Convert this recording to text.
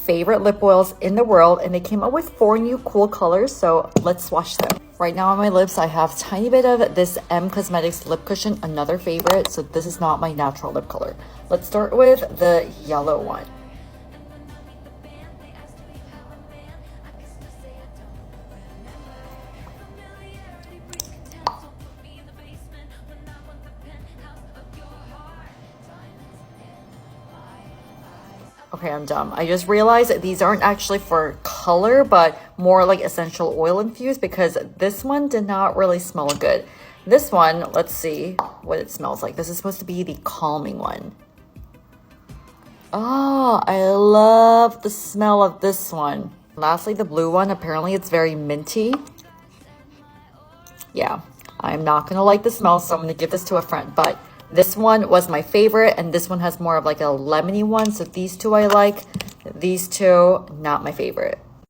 favorite lip oils in the world, and they came out with 4 new cool colors, so let's swatch them. Right now on my lips, I have a tiny bit of this M Cosmetics lip cushion, another favorite, so this is not my natural lip color. Let's start with the yellow one. Okay, I'm dumb. I just realized that these aren't actually for color, but more like essential oil infused, because this one did not really smell good. This one, let's see what it smells like. This is supposed to be the calming one. Oh, I love the smell of this one. Lastly, the blue one, apparently it's very minty. Yeah, I'm not gonna like the smell, so I'm gonna give this to a friend, but this one was my favorite, and this one has more of like a lemony one. So these two I like. These two, not my favorite.